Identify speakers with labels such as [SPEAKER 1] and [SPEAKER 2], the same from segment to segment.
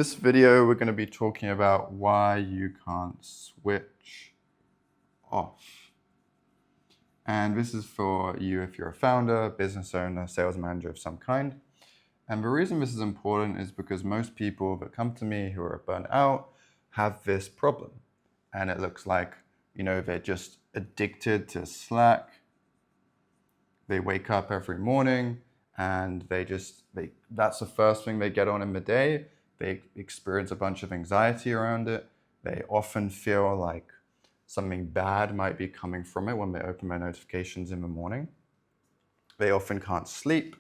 [SPEAKER 1] This video, we're going to be talking about why you can't switch off. And this is for you if you're a founder, business owner, sales manager of some kind. And the reason this is important is because most people that come to me who are burnt out have this problem. And it looks like, they're just addicted to Slack. They wake up every morning and that's the first thing they get on in the day. They experience a bunch of anxiety around it. They often feel like something bad might be coming from it when they open their notifications in the morning. They often can't sleep.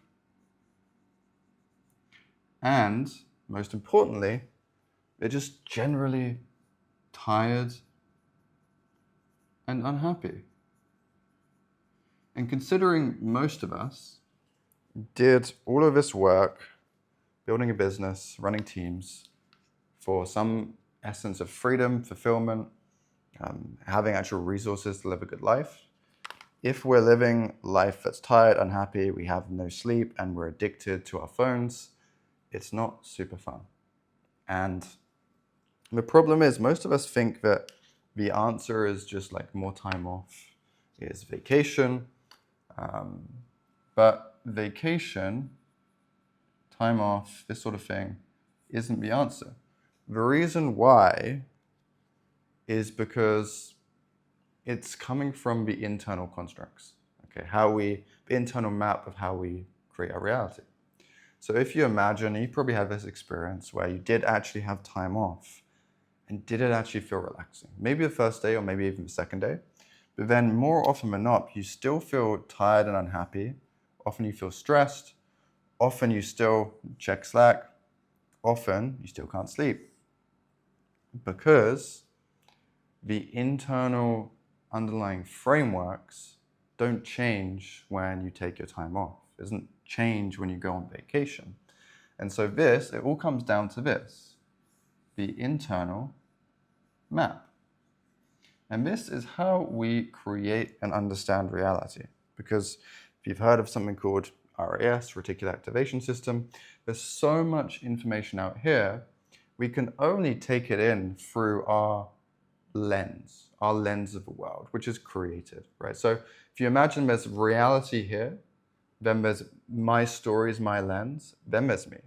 [SPEAKER 1] And most importantly, they're just generally tired and unhappy. And considering most of us did all of this work building a business, running teams, for some essence of freedom, fulfillment, having actual resources to live a good life. If we're living life that's tired, unhappy, we have no sleep, and we're addicted to our phones, it's not super fun. And the problem is, most of us think that the answer is just like more time off, is vacation. But vacation, time off, this sort of thing, isn't the answer. The reason why is because it's coming from the internal constructs, okay? The internal map of how we create our reality. So if you imagine, you probably had this experience where you did actually have time off, and did it actually feel relaxing? Maybe the first day or maybe even the second day, but then more often than not, you still feel tired and unhappy. Often you feel stressed. Often you still check Slack. Often you still can't sleep because the internal underlying frameworks don't change when you take your time off. It doesn't change when you go on vacation. And so it all comes down to this, the internal map. And this is how we create and understand reality. Because if you've heard of something called RAS, Reticular Activation System, there's so much information out here, we can only take it in through our lens of the world, which is created, right? So if you imagine there's reality here, then there's my stories, my lens, then there's me.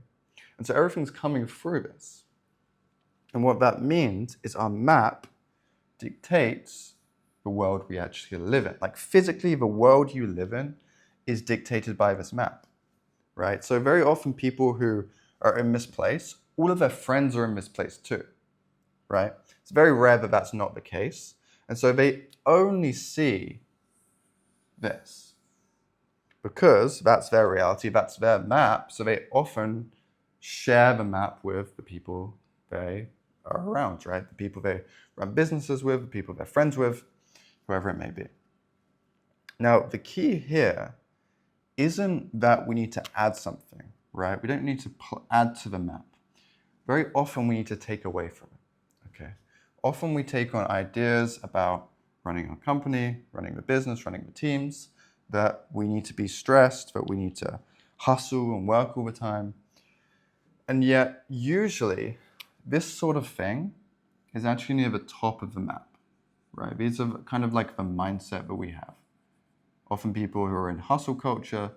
[SPEAKER 1] And so everything's coming through this. And what that means is our map dictates the world we actually live in. Like physically, the world you live in is dictated by this map, right? So very often people who are in this place, all of their friends are in this place too, right? It's very rare that that's not the case. And so they only see this because that's their reality, that's their map. So they often share the map with the people they are around, right? The people they run businesses with, the people they're friends with, whoever it may be. Now, the key here isn't that we need to add something, right? We don't need to add to the map. Very often we need to take away from it, okay? Often we take on ideas about running our company, running the business, running the teams, that we need to be stressed, that we need to hustle and work all the time. And yet, usually, this sort of thing is actually near the top of the map, right? These are kind of like the mindset that we have. Often people who are in hustle culture,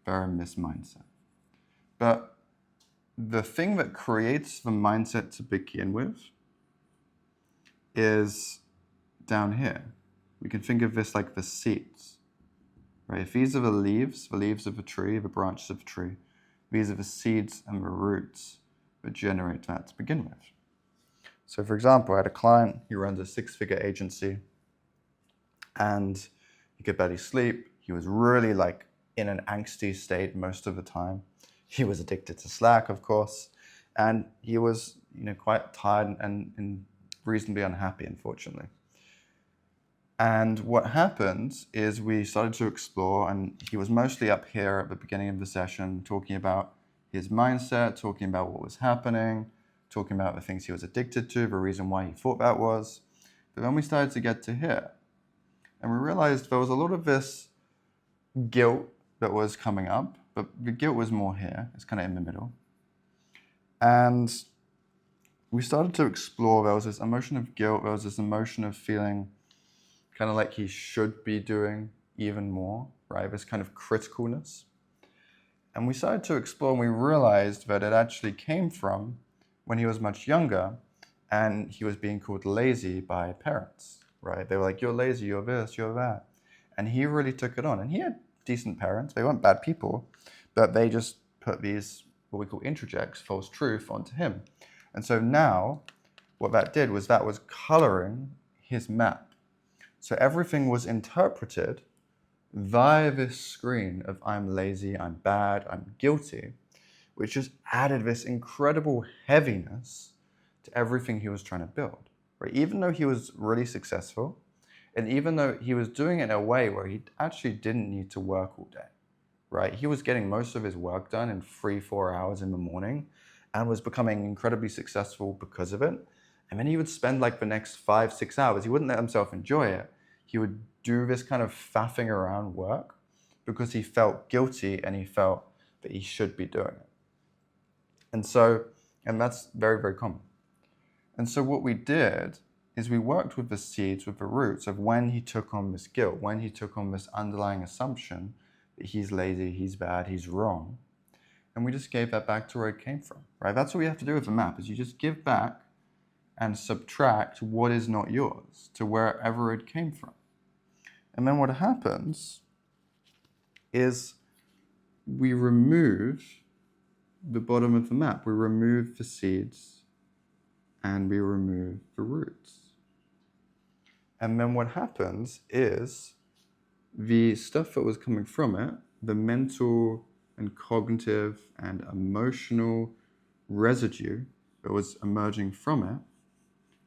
[SPEAKER 1] they're in this mindset. But the thing that creates the mindset to begin with is down here. We can think of this like the seeds, right? If these are the leaves of a tree, the branches of a tree, these are the seeds and the roots that generate that to begin with. So for example, I had a client, he runs a 6-figure agency and he could barely sleep. He was really like in an angsty state most of the time. He was addicted to Slack, of course, and he was, quite tired and reasonably unhappy, unfortunately. And what happened is we started to explore, and he was mostly up here at the beginning of the session talking about his mindset, talking about what was happening, talking about the things he was addicted to, the reason why he thought that was. But then we started to get to here, and we realized there was a lot of this guilt that was coming up, but the guilt was more here. It's kind of in the middle. And we started to explore, there was this emotion of guilt, there was this emotion of feeling kind of like he should be doing even more, right? This kind of criticalness. And we started to explore and we realized that it actually came from when he was much younger and he was being called lazy by parents, right? They were like, you're lazy, you're this, you're that. And he really took it on. And he had decent parents. They weren't bad people, but they just put these, what we call introjects, false truth, onto him. And so now what that did was that was coloring his map. So everything was interpreted via this screen of I'm lazy, I'm bad, I'm guilty, which just added this incredible heaviness to everything he was trying to build. Right? Even though he was really successful, and even though he was doing it in a way where he actually didn't need to work all day, right? He was getting most of his work done in 3-4 hours in the morning and was becoming incredibly successful because of it. And then he would spend like the next 5-6 hours, he wouldn't let himself enjoy it. He would do this kind of faffing around work because he felt guilty and he felt that he should be doing it. And that's very, very common. And so what we did is we worked with the seeds, with the roots of when he took on this guilt, when he took on this underlying assumption that he's lazy, he's bad, he's wrong. And we just gave that back to where it came from, right? That's what we have to do with the map, is you just give back and subtract what is not yours to wherever it came from. And then what happens is we remove the bottom of the map. We remove the seeds and we remove the roots. And then what happens is the stuff that was coming from it, the mental and cognitive and emotional residue that was emerging from it,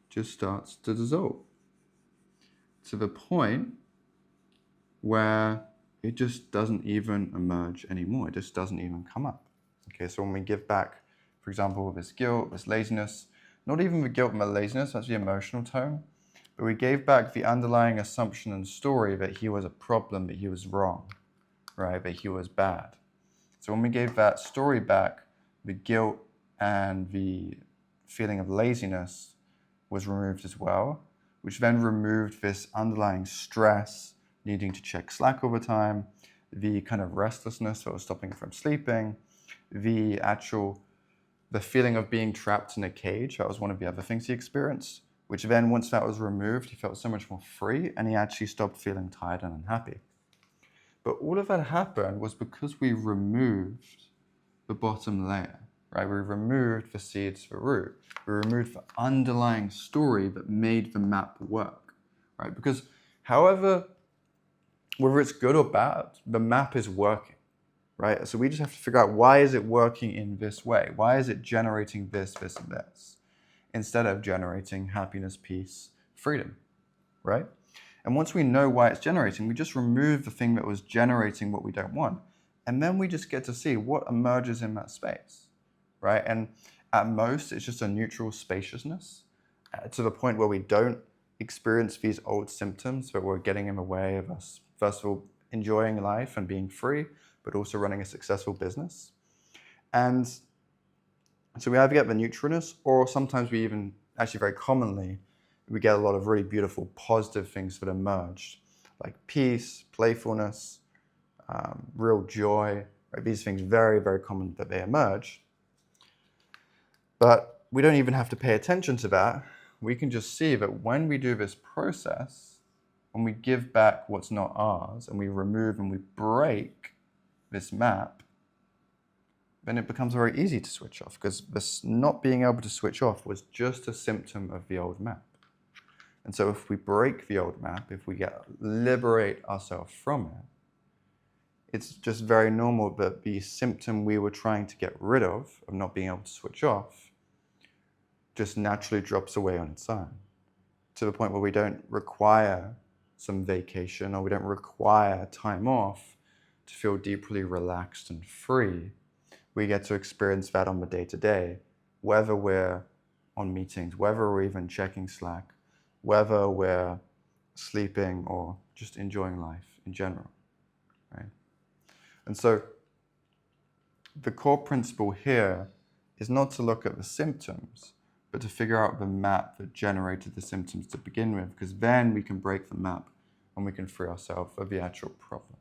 [SPEAKER 1] just starts to dissolve to the point where it just doesn't even emerge anymore. It just doesn't even come up. Okay, so when we give back, for example, this guilt, this laziness, not even the guilt and the laziness, that's the emotional tone, but we gave back the underlying assumption and story that he was a problem, that he was wrong, right, that he was bad. So when we gave that story back, the guilt and the feeling of laziness was removed as well, which then removed this underlying stress, needing to check Slack all the time, the kind of restlessness that was stopping him from sleeping, the feeling of being trapped in a cage. That was one of the other things he experienced, which then once that was removed, he felt so much more free and he actually stopped feeling tired and unhappy. But all of that happened was because we removed the bottom layer, right? We removed the seeds, the root. We removed the underlying story that made the map work, right? Because whether it's good or bad, the map is working, right? So we just have to figure out, why is it working in this way? Why is it generating this, this, and this, instead of generating happiness, peace, freedom, right? And once we know why it's generating, we just remove the thing that was generating what we don't want. And then we just get to see what emerges in that space, right? And at most, it's just a neutral spaciousness to the point where we don't experience these old symptoms that were getting in the way of us, first of all, enjoying life and being free, but also running a successful business. And so we either get the neutralness, or sometimes we even, actually very commonly, we get a lot of really beautiful positive things that emerged, like peace, playfulness, real joy, right? These things very, very common that they emerge. But we don't even have to pay attention to that. We can just see that when we do this process, when we give back what's not ours, and we remove and we break this map, then it becomes very easy to switch off, because this not being able to switch off was just a symptom of the old map. And so if we break the old map, if we liberate ourselves from it, it's just very normal that the symptom we were trying to get rid of not being able to switch off, just naturally drops away on its own, to the point where we don't require some vacation, or we don't require time off to feel deeply relaxed and free. We get to experience that on the day-to-day, whether we're on meetings, whether we're even checking Slack, whether we're sleeping or just enjoying life in general, right? And so the core principle here is not to look at the symptoms, but to figure out the map that generated the symptoms to begin with, because then we can break the map and we can free ourselves of the actual problem.